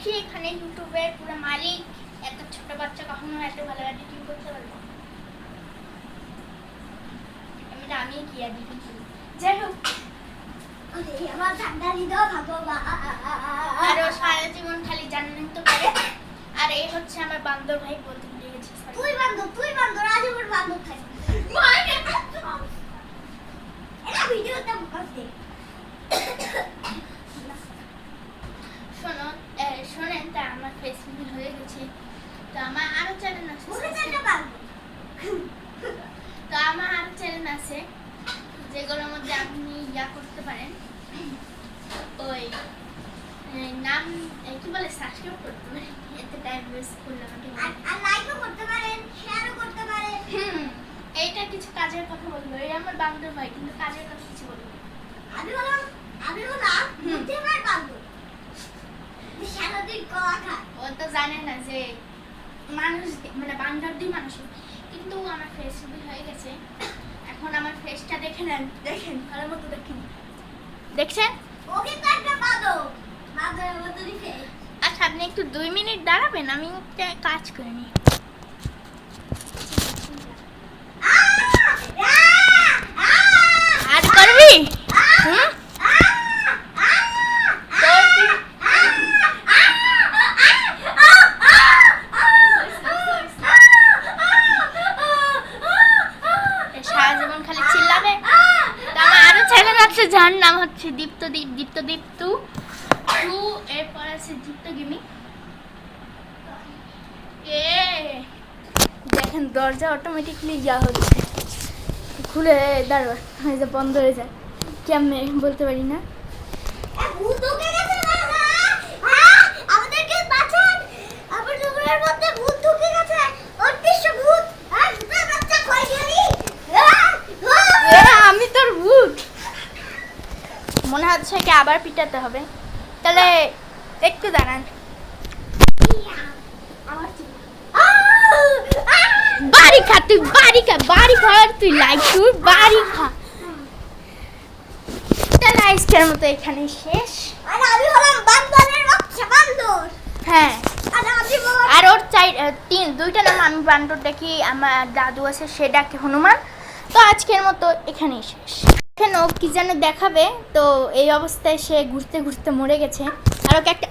কি এখানে ইউটিউবের পুরো মালিক। একটা ছোট বাচ্চা কখনো এত ভালো এডিটিং করতে পারবে? আমি কি এডিটিং করি? যাই হোক, আমার ঠান্ডা হৃদয় ভগবান। আর ও সারা জীবন খালি জানেন তো করে। আর এই হচ্ছে আমার বান্দর ভাই, বলতে ভুলে গেছি। তুই বান্দর আজীবন বান্দর থাকবি। এটা ভিডিওতে বলতে শোনেন, তা আমার ফেসবুক হয়ে গেছে, তো আমার আরো চ্যানেল আছে। তো আমার আরো চ্যানেল আছে যেগুলোর মধ্যে আপনি ইয়া করতে পারেন, ওই নাম কি বলে, সাবস্ক্রাইব করতে পারেন। এতে টাইম ওয়েস্ট করলাম আর লাইকও করতে পারেন, শেয়ারও করতে পারেন। এইটা কিছু কাজের কথা বলবো, এই আমার বান্দর ভাই, কিন্তু কাজের কথা কিছু বলবো। আমি হলাম বুদ্ধিমান বান্দর। সারাদিন কথা ও তো জানে না যে মানুষ মানে বান্দর দিয়ে মানুষ, কিন্তু আমার ফেসবুক হয়ে গেছে। এখন আমার ফেসটা দেখে নেন, দেখেন ভালো মতো দেখেন, দেখছেন? ওকে তো একটা বান্দরের মতনই ফেস। আচ্ছা, আপনি একটু 2 মিনিট দাঁড়াবেন, আমি একটা কাজ করে নিই। আর করবি? হুম? সারা জীবন খালি চিল্লাবে। তো আমার আরো চ্যানেল আছে যার নাম হচ্ছে দীপ্ত টু, এরপর আছে দীপ্ত গেমিং। দেখেন দরজা অটোমেটিকলি যা হচ্ছে, খুলে দাঁড়া হয়ে যায়, বন্ধ হয়ে যায়, কেমনে বলতে পারি না। ভূত ঢুকে গেছে বাবা। আমাদেরকে বাঁচান। আমার জঙ্গলের মধ্যে ভূত ঢুকে গেছে। অদৃশ্য ভূত। ভূতের বাচ্চা কই গেলি? আমি তোর ভূত। মনে হচ্ছে কি আবার পিটাতে হবে, তাহলে একটু দাঁড়ান। বাড়ি খা তুই, বাড়ি খা, তুই লাইক তুই বাড়ি খা। তাহলে আজকের মতো এখানে শেষ। আর আমি হলাম বান্দরের বাচ্চা, বান্দর। হ্যাঁ, আর আমি বাবা আর ওর দুইটা নাম, আমি বান্দর ডাকি, আমার দাদু আছে সে ডাকে হনুমান। তো আজকের মতো এখানেই শেষ। এখন ও কি যেন দেখাবে, তো এই অবস্থায় সে ঘুরতে ঘুরতে মরে গেছে। আর ওকে একটা